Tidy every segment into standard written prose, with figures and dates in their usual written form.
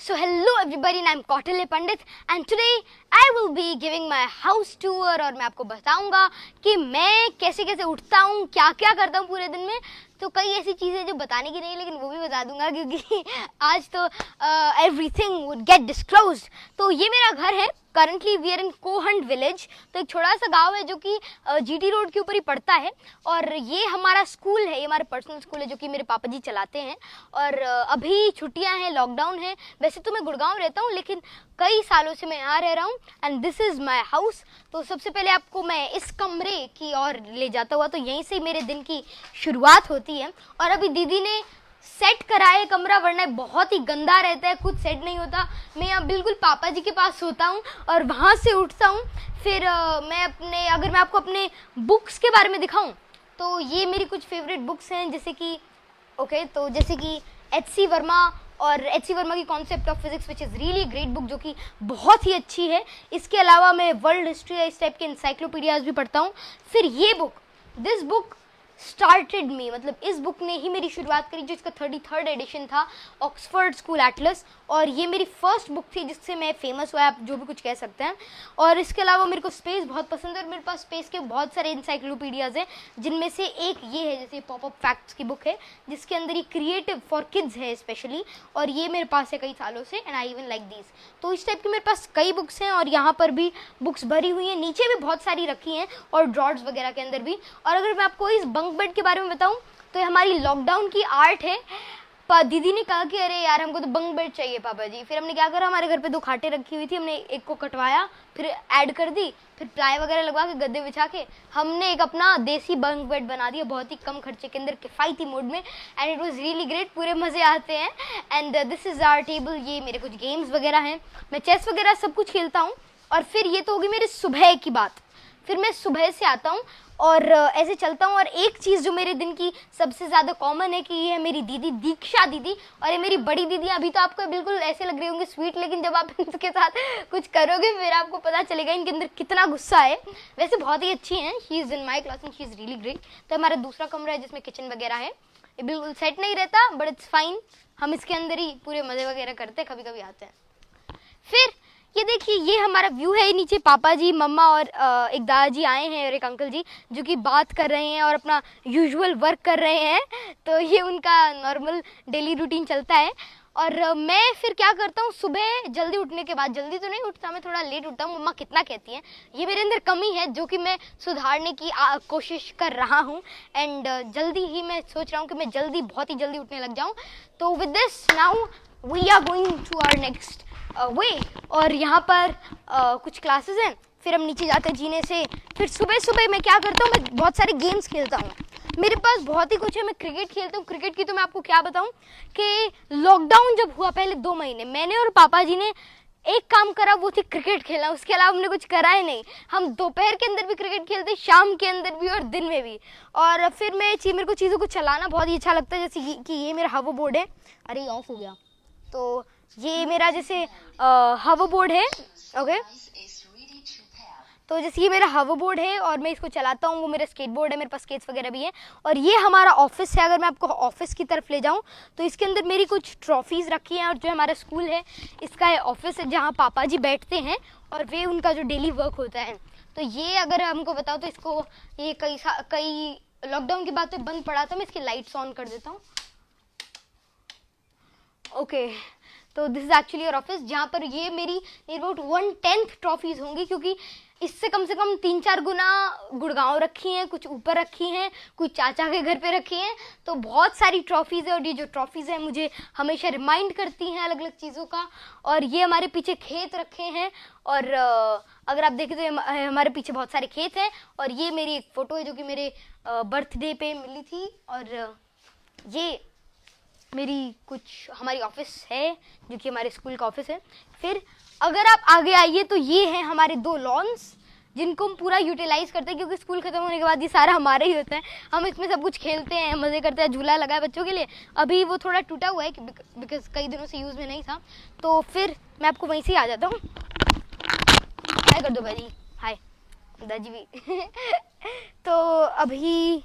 So hello everybody, and I'm Kautilya Pandit and today I will be giving my house tour और मैं आपको बताऊंगा कि मैं कैसे कैसे उठता हूँ, क्या क्या करता हूँ पूरे दिन में। तो कई ऐसी चीज़ें जो बताने की नहीं, लेकिन वो भी बता दूंगा क्योंकि आज तो everything would get disclosed। तो ये मेरा घर है। Currently we are in Kohand village, तो एक छोटा सा गांव है जो कि जीटी रोड के ऊपर ही पड़ता है। और ये हमारा स्कूल है, ये हमारा पर्सनल स्कूल है जो कि मेरे पापा जी चलाते हैं। और अभी छुट्टियां हैं, लॉकडाउन है। वैसे तो मैं गुड़गांव रहता हूँ, लेकिन कई सालों से मैं यहाँ रह रहा हूँ and this is my house. तो सबसे पहले आपको मैं इस कमरे की ओर ले जाता हुआ, तो यहीं से मेरे दिन की शुरुआत होती है। और अभी दीदी ने सेट करा है कमरा, वरना बहुत ही गंदा रहता है, खुद सेट नहीं होता। मैं यहाँ बिल्कुल पापा जी के पास सोता हूँ और वहाँ से उठता हूँ। फिर अगर मैं आपको अपने बुक्स के बारे में दिखाऊँ तो ये मेरी कुछ फेवरेट बुक्स हैं, जैसे कि एच.सी. वर्मा और एच.सी. वर्मा की concept of physics which is really great book, जो कि बहुत ही अच्छी है। इसके अलावा मैं वर्ल्ड हिस्ट्री या इस टाइप के इंसाइक्लोपीडियाज भी पढ़ता हूँ। फिर ये बुक, दिस बुक स्टार्टेड मी, मतलब इस बुक ने ही मेरी शुरुआत करी, जो इसका 33rd एडिशन था, ऑक्सफोर्ड स्कूल एटलस। और ये मेरी फर्स्ट बुक थी जिससे मैं फेमस हुआ, आप जो भी कुछ कह सकते हैं। और इसके अलावा मेरे को स्पेस बहुत पसंद है और मेरे पास स्पेस के बहुत सारे इंसाइक्लोपीडियाज हैं, जिनमें से एक ये है, जैसे पॉपअप फैक्ट्स की बुक है जिसके अंदर ये क्रिएटिव फॉर किड्स है स्पेशली, और ये मेरे पास है कई सालों से and I even like these. तो इस टाइप की मेरे पास कई बुक्स हैं और यहाँ पर भी बुक्स भरी हुई हैं, नीचे भी बहुत सारी रखी हैं और ड्रॉर्स वगैरह के अंदर भी। और अगर मैं आपको इस बंक बेड के बारे में बताऊं तो ये हमारी लॉकडाउन की आर्ट है। दीदी ने कहा कि अरे यार हमको तो बंक बेड चाहिए पापा जी। फिर हमने क्या करा, हमारे घर पे 2 खाटें रखी हुई थी, हमने एक को कटवाया, फिर ऐड कर दी, फिर प्लाई वगैरह लगवा के गद्दे बिछा के हमने एक अपना देसी बंक बेड बना दिया, बहुत ही कम खर्चे के अंदर, किफ़ायती मोड में। And it was really great, पूरे मज़े आते हैं। And this is our table. ये मेरे कुछ गेम्स वगैरह हैं, मैं चेस वगैरह सब कुछ खेलता हूँ। और फिर ये तो होगी मेरी सुबह की बात। फिर मैं सुबह से आता हूँ और ऐसे चलता हूँ। और एक चीज़ जो मेरे दिन की सबसे ज़्यादा कॉमन है कि ये है मेरी दीदी दीक्षा दीदी, और ये मेरी बड़ी दीदी। अभी तो आपको बिल्कुल ऐसे लग रहे होंगे स्वीट, लेकिन जब आप इनके साथ कुछ करोगे फिर आपको पता चलेगा इनके अंदर कितना गुस्सा है। वैसे बहुत ही अच्छी हैं, she is in my class and she is really great. तो हमारा दूसरा कमरा है जिसमें किचन वगैरह है। ये बिल्कुल सेट नहीं रहता बट इट्स फाइन, हम इसके अंदर ही पूरे मज़े वगैरह करते हैं, कभी कभी आते हैं। फिर ये देखिए, ये हमारा व्यू है। नीचे पापा जी, मम्मा और एक दादाजी आए हैं और एक अंकल जी जो कि बात कर रहे हैं और अपना यूजुअल वर्क कर रहे हैं। तो ये उनका नॉर्मल डेली रूटीन चलता है। और मैं फिर क्या करता हूँ, सुबह जल्दी उठने के बाद, जल्दी तो नहीं उठता मैं, थोड़ा लेट उठता हूँ। मम्मा कितना कहती हैं, ये मेरे अंदर कमी है जो कि मैं सुधारने की कोशिश कर रहा हूँ। एंड जल्दी ही मैं सोच रहा हूँ कि मैं बहुत ही जल्दी उठने लग जाऊँ। तो with this now we are going to our next way. और यहाँ पर कुछ क्लासेस हैं। फिर हम नीचे जाते हैं जीने से। फिर सुबह सुबह मैं क्या करता हूँ, मैं बहुत सारे गेम्स खेलता हूँ। मेरे पास बहुत ही कुछ है, मैं क्रिकेट खेलता हूँ। क्रिकेट की तो मैं आपको क्या बताऊँ कि लॉकडाउन जब हुआ पहले 2 महीने, मैंने और पापा जी ने एक काम करा, वो थी क्रिकेट खेलना। उसके अलावा हमने कुछ करा ही नहीं। हम दोपहर के अंदर भी क्रिकेट खेलते, शाम के अंदर भी और दिन में भी। और फिर मेरे को चीज़ों को चलाना बहुत ही अच्छा लगता है, जैसे कि ये मेरा हवो बोर्ड है। अरे ये ऑफ हो गया। तो ये मेरा जैसे हवो बोर्ड है, ओके। तो जैसे ये मेरा हवो बोर्ड है और मैं इसको चलाता हूँ। वो मेरा स्केट बोर्ड है, मेरे पास स्केट्स वगैरह भी हैं। और ये हमारा ऑफिस है। अगर मैं आपको ऑफिस की तरफ ले जाऊँ तो इसके अंदर मेरी कुछ ट्रॉफीज़ रखी हैं। और जो हमारा स्कूल है इसका ऑफिस है जहाँ पापा जी बैठते हैं और वे उनका जो डेली वर्क होता है। तो ये अगर हमको बताओ तो इसको ये कई लॉकडाउन की बात पे बंद पड़ा था। मैं इसकी लाइट्स ऑन कर देता हूँ, ओके। तो this is actually your office, जहाँ पर ये मेरी अबाउट 1/10 ट्रॉफीज़ होंगी, क्योंकि इससे कम से कम 3-4 गुना गुड़गांव रखी हैं, कुछ ऊपर रखी हैं, कुछ चाचा के घर पे रखी हैं। तो बहुत सारी ट्रॉफीज़ है और ये जो ट्रॉफीज़ हैं मुझे हमेशा रिमाइंड करती हैं अलग अलग चीज़ों का। और ये हमारे पीछे खेत रखे हैं। और अगर आप देखें तो हमारे पीछे बहुत सारे खेत हैं। और ये मेरी एक फ़ोटो है जो कि मेरे बर्थडे पे मिली थी। और ये मेरी कुछ हमारी ऑफिस है जो कि हमारे स्कूल का ऑफिस है। फिर अगर आप आगे आइए तो ये हैं हमारे 2 लॉन्स जिनको हम पूरा यूटिलाइज करते हैं, क्योंकि स्कूल खत्म होने के बाद ये सारा हमारा ही होता है। हम इसमें सब कुछ खेलते हैं, मज़े करते हैं, झूला लगा है बच्चों के लिए। अभी वो थोड़ा टूटा हुआ है बिकॉज कई दिनों से यूज़ में नहीं था। तो फिर मैं आपको वहीं से ही आ जाता हूँ। हाय कर दो भाई, हाय दादी भी। तो अभी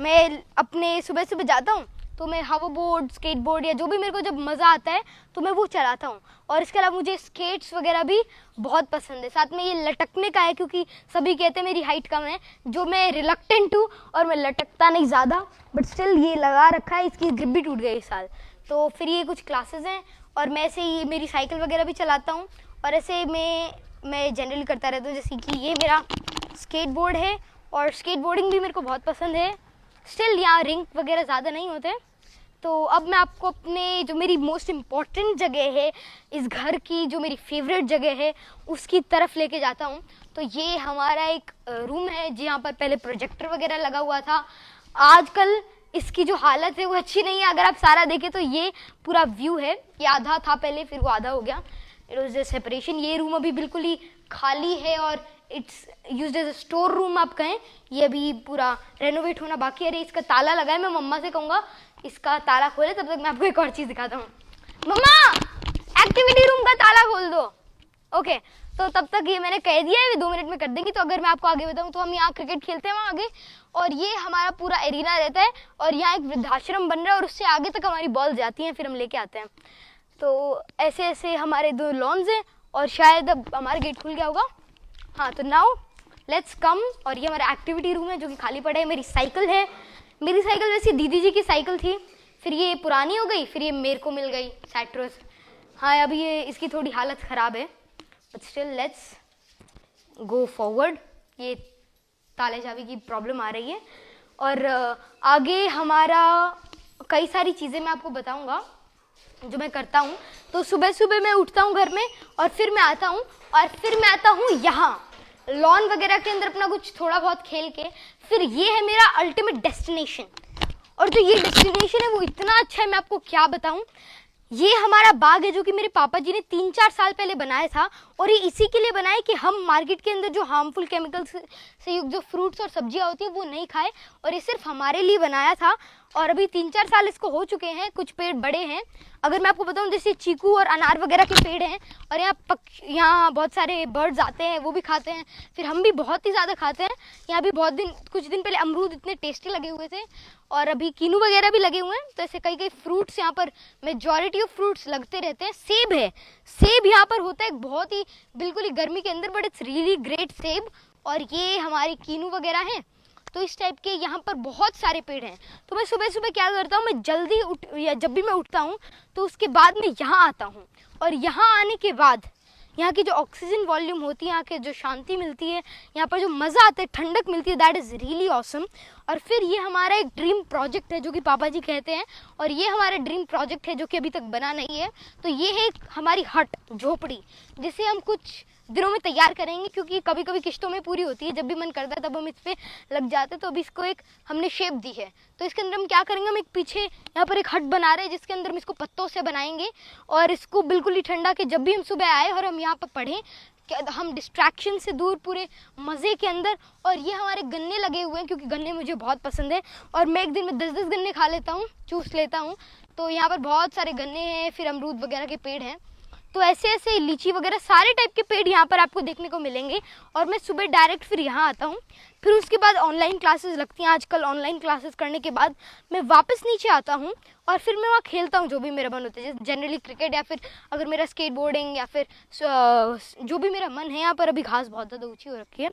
मैं अपने सुबह सुबह जाता हूँ तो मैं हावर बोर्ड, स्केट बोर्ड या जो भी मेरे को जब मज़ा आता है तो मैं वो चलाता हूँ। और इसके अलावा मुझे स्केट्स वगैरह भी बहुत पसंद है। साथ में ये लटकने का है, क्योंकि सभी कहते हैं मेरी हाइट कम है, जो मैं रिलक्टेंट हूँ और मैं लटकता नहीं ज़्यादा, बट स्टिल ये लगा रखा है। इसकी ग्रिप भी टूट गई इस साल। तो फिर ये कुछ क्लासेस हैं और मैं ऐसे ही मेरी साइकिल वगैरह भी चलाता हूँ। और ऐसे मैं जनरली करता रहता हूँ, जैसे कि ये मेरा स्केट बोर्ड है और स्केट बोर्डिंग भी मेरे को बहुत पसंद है। स्टिल यहाँ रिंग वगैरह ज़्यादा नहीं होते। तो अब मैं आपको अपने जो मेरी मोस्ट इम्पॉर्टेंट जगह है इस घर की, जो मेरी फेवरेट जगह है, उसकी तरफ लेके जाता हूँ। तो ये हमारा एक रूम है जहाँ पर पहले प्रोजेक्टर वगैरह लगा हुआ था। आजकल इसकी जो हालत है वो अच्छी नहीं है। अगर आप सारा देखें तो ये पूरा व्यू है, ये आधा था पहले, फिर वो आधा हो गया। It was the separation. ये रूम अभी बिल्कुल ही खाली है और it's used as a store room आप कहें। ये अभी पूरा रेनोवेट होना बाकी है। अरे इसका ताला लगा है, मैं मम्मा से कहूँगा इसका ताला खोले, तब तक मैं आपको एक और चीज़ दिखाता हूँ। मम्मा, एक्टिविटी रूम का ताला खोल दो। ओके, तो तब तक ये मैंने कह दिया है, 2 मिनट में कर देंगी। तो अगर मैं आपको आगे बताऊँ तो हम यहाँ क्रिकेट खेलते हैं वहाँ आगे, और ये हमारा पूरा एरिना रहता है और यहाँ एक वृद्धाश्रम बन रहा है और उससे आगे तक हमारी बॉल जाती हैं, फिर हम लेके आते हैं। तो ऐसे ऐसे हमारे 2 लॉन्स हैं और शायद अब हमारा गेट खुल गया होगा। हाँ, तो नाउ लेट्स कम। और ये हमारा एक्टिविटी रूम है जो कि खाली पड़ा है। मेरी साइकिल है। मेरी साइकिल वैसे दीदी जी की साइकिल थी, फिर ये पुरानी हो गई, फिर ये मेरे को मिल गई सैट्रोस। हाँ, अभी ये इसकी थोड़ी हालत ख़राब है, but still let's go forward. ये ताले चाबी की प्रॉब्लम आ रही है। और आगे हमारा कई सारी चीज़ें मैं आपको बताऊँगा जो मैं करता हूँ। तो सुबह सुबह मैं उठता हूँ घर में और फिर मैं आता हूँ यहाँ लॉन वगैरह के अंदर अपना कुछ थोड़ा बहुत खेल के। फिर ये है मेरा अल्टीमेट डेस्टिनेशन। और जो ये डेस्टिनेशन है वो इतना अच्छा है, मैं आपको क्या बताऊँ। ये हमारा बाग है जो कि मेरे पापा जी ने 3-4 साल पहले बनाया था, और ये इसी के लिए बनाया कि हम मार्केट के अंदर जो हार्मफुल केमिकल्स से युक्त जो फ्रूट्स और सब्जियां होती है वो नहीं खाए, और ये सिर्फ हमारे लिए बनाया था। और अभी 3-4 साल इसको हो चुके हैं, कुछ पेड़ बड़े हैं। अगर मैं आपको बताऊं, जैसे चीकू और अनार वगैरह के पेड़ हैं, और यहाँ बहुत सारे बर्ड्स आते हैं, वो भी खाते हैं, फिर हम भी बहुत ही ज़्यादा खाते हैं। यहाँ भी कुछ दिन पहले अमरूद इतने टेस्टी लगे हुए थे, और अभी कीनू वगैरह भी लगे हुए हैं। तो ऐसे कई फ्रूट्स यहाँ पर, मेजॉरिटी ऑफ फ्रूट्स लगते रहते हैं। सेब है, सेब यहाँ पर होता है बहुत ही बिल्कुल ही गर्मी के अंदर, बट इट्स रियली ग्रेट सेब। और ये हमारे कीनू वगैरह हैं। तो इस टाइप के यहाँ पर बहुत सारे पेड़ हैं। तो मैं सुबह सुबह क्या करता हूँ, मैं जल्दी या जब भी मैं उठता हूँ तो उसके बाद मैं यहाँ आता हूँ, और यहाँ आने के बाद यहाँ की जो ऑक्सीजन वॉल्यूम होती है, यहाँ के जो शांति मिलती है, यहाँ पर जो मज़ा आता है, ठंडक मिलती है, दैट इज़ रियली ऑसम। और फिर ये हमारा एक ड्रीम प्रोजेक्ट है जो कि पापा जी कहते हैं, और ये हमारा ड्रीम प्रोजेक्ट है जो कि अभी तक बना नहीं है। तो ये है हमारी हट, झोपड़ी, जिसे हम कुछ दिनों में तैयार करेंगे, क्योंकि कभी कभी किश्तों में पूरी होती है, जब भी मन करता है तब हम इस पर लग जाते हैं। तो अभी इसको एक हमने शेप दी है। तो इसके अंदर हम क्या करेंगे, हम एक पीछे यहाँ पर एक हट बना रहे हैं जिसके अंदर हम इसको पत्तों से बनाएंगे, और इसको बिल्कुल ही ठंडा के जब भी हम सुबह आए और हम यहाँ पर पढ़ें, हम डिस्ट्रैक्शन से दूर पूरे मज़े के अंदर। और ये हमारे गन्ने लगे हुए हैं, क्योंकि गन्ने मुझे बहुत पसंद है, और मैं एक दिन में 10-10 गन्ने खा लेता हूँ, चूस लेता हूँ। तो यहाँ पर बहुत सारे गन्ने हैं, फिर अमरूद वगैरह के पेड़ हैं। तो ऐसे ऐसे लीची वगैरह सारे टाइप के पेड़ यहाँ पर आपको देखने को मिलेंगे। और मैं सुबह डायरेक्ट फिर यहाँ आता हूँ, फिर उसके बाद ऑनलाइन क्लासेस लगती हैं। आजकल ऑनलाइन क्लासेस करने के बाद मैं वापस नीचे आता हूँ, और फिर मैं वहाँ खेलता हूँ जो भी मेरा मन होता है, जैसे जनरली क्रिकेट, या फिर अगर मेरा स्केट बोर्डिंग, या फिर जो भी मेरा मन है। यहाँ पर अभी घास बहुत ज़्यादा ऊँची हो रखी है,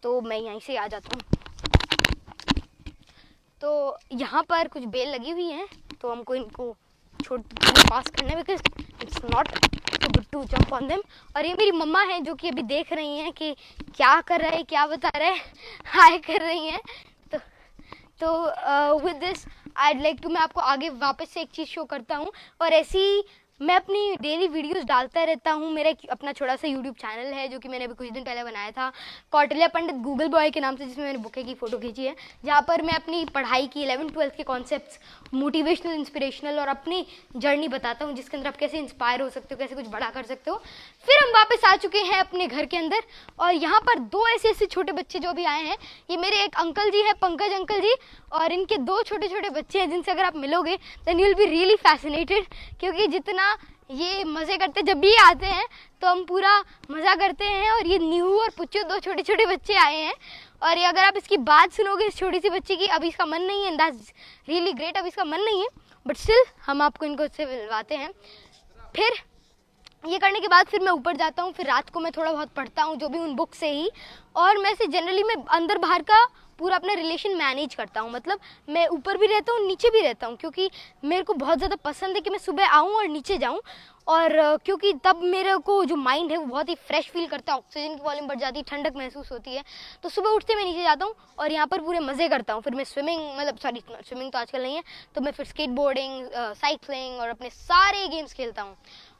तो मैं यहीं से आ जाता हूँ। तो यहाँ पर कुछ बेल लगी हुई हैं, तो हमको इनको पास करना है, because it's not good to jump on them. और ये मेरी मम्मा है जो कि अभी देख रही हैं कि क्या कर रहा है, क्या बता रहा है, हाय कर रही हैं। तो with this I'd like to मैं आपको आगे वापस से एक चीज़ शो करता हूँ। और ऐसी मैं अपनी डेली वीडियोस डालता रहता हूँ। मेरा अपना छोटा सा यूट्यूब चैनल है जो कि मैंने अभी कुछ दिन पहले बनाया था, कौटिल्य पंडित गूगल बॉय के नाम से, जिसमें मैंने बुके की फ़ोटो खींची है, जहाँ पर मैं अपनी पढ़ाई की 11th-12th के कॉन्सेप्ट्स, मोटिवेशनल, इंस्पिरेशनल और अपनी जर्नी बताता हूँ, जिसके अंदर आप कैसे इंस्पायर हो सकते हो, कैसे कुछ बड़ा कर सकते हो। फिर हम वापस आ चुके हैं अपने घर के अंदर, और यहाँ पर 2 ऐसे छोटे बच्चे जो भी आए हैं, ये मेरे एक अंकल जी हैं, पंकज अंकल जी, और इनके 2 छोटे छोटे बच्चे हैं, जिनसे अगर आप मिलोगे then you will be really fascinated. क्योंकि जितना ये मज़े करते, जब भी आते हैं तो हम पूरा मज़ा करते हैं। और ये नीहू और पुच्चू 2 छोटे छोटे बच्चे आए हैं, और ये अगर आप इसकी बात सुनोगे इस छोटी सी बच्ची की, अभी इसका मन नहीं है, दैट्स रियली ग्रेट, अभी इसका मन नहीं है, बट स्टिल हम आपको इनको इससे मिलवाते हैं। फिर ये करने के बाद फिर मैं ऊपर जाता हूँ, फिर रात को मैं थोड़ा बहुत पढ़ता हूँ जो भी उन बुक से ही, और मैं से जनरली मैं अंदर बाहर का पूरा अपना रिलेशन मैनेज करता हूँ। मतलब मैं ऊपर भी रहता हूँ, नीचे भी रहता हूँ, क्योंकि मेरे को बहुत ज़्यादा पसंद है कि मैं सुबह आऊँ और नीचे जाऊँ, और क्योंकि तब मेरे को जो माइंड है वो बहुत ही फ्रेश फील करता है, ऑक्सीजन की वॉल्यूम बढ़ जाती है, ठंडक महसूस होती है। तो सुबह उठते मैं नीचे जाता हूँ और यहाँ पर पूरे मज़े करता हूँ। फिर मैं स्विमिंग, मतलब सॉरी स्विमिंग तो आजकल नहीं है, तो मैं फिर स्केट बोर्डिंग, साइकिलिंग और अपने सारे गेम्स खेलता हूँ।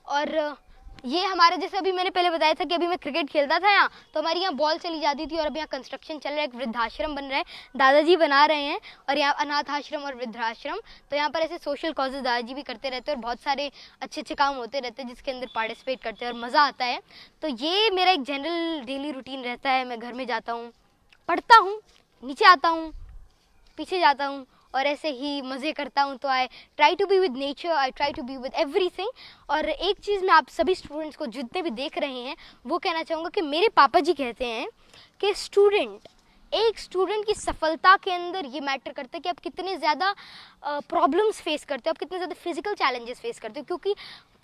और ये हमारे, जैसे अभी मैंने पहले बताया था कि अभी मैं क्रिकेट खेलता था यहाँ, तो हमारी यहाँ बॉल चली जाती थी, और अभी यहाँ कंस्ट्रक्शन चल रहा है, एक वृद्धाश्रम बन रहा है, दादाजी बना रहे हैं, और यहाँ अनाथ आश्रम और वृद्धाश्रम, तो यहाँ पर ऐसे सोशल कॉजेज दादाजी भी करते रहते हैं और बहुत सारे अच्छे अच्छे काम होते रहते हैं जिसके अंदर पार्टिसिपेट करते हैं और मज़ा आता है। तो ये मेरा एक जनरल डेली रूटीन रहता है। मैं घर में जाता हूँ, पढ़ता हूँ, नीचे आता हूँ, पीछे जाता हूँ, और ऐसे ही मज़े करता हूँ। तो I try to be with nature, I try to be with everything. और एक चीज़ मैं आप सभी स्टूडेंट्स को जितने भी देख रहे हैं वो कहना चाहूँगा कि मेरे पापा जी कहते हैं कि एक स्टूडेंट की सफलता के अंदर ये मैटर करता है कि आप कितने ज़्यादा प्रॉब्लम्स फेस करते हो, आप कितने ज़्यादा फिजिकल चैलेंजेस फेस करते हो। क्योंकि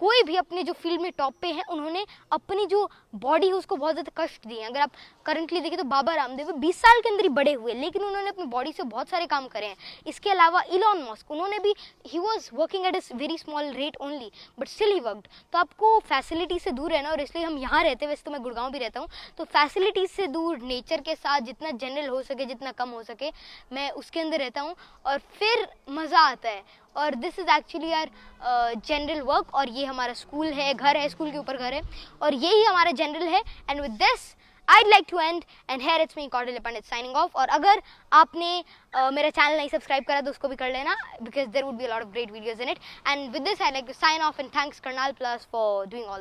कोई भी अपने जो फील्ड में टॉप पे है, उन्होंने अपनी जो बॉडी है उसको बहुत ज़्यादा कष्ट दिए हैं। अगर आप करंटली देखें तो बाबा रामदेव 20 साल के अंदर ही बड़े हुए, लेकिन उन्होंने अपनी बॉडी से बहुत सारे काम करे हैं। इसके अलावा इलॉन मस्क, उन्होंने भी, he was working at a very small rate only, but still he worked. तो आपको फैसिलिटी से दूर रहना, और इसलिए हम यहाँ रहते हैं, वैसे तो मैं गुड़गांव भी रहता हूँ, तो फैसिलिटीज से दूर, नेचर के साथ जितना जनरल हो सके, जितना कम हो सके, मैं उसके अंदर रहता हूँ, और फिर मज़ा आता है। और this is actually our general work, और ये हमारा स्कूल है, घर है, स्कूल के ऊपर घर है, और यही हमारा जनरल है। And with this I'd like to end, and here it's me, Kautilya Pandit, signing off. और अगर आपने मेरा चैनल नहीं सब्सक्राइब करा तो उसको भी कर लेना, because there would be a lot of great videos in it. And with this I'd like to sign off, and thanks Karnal Plus for doing all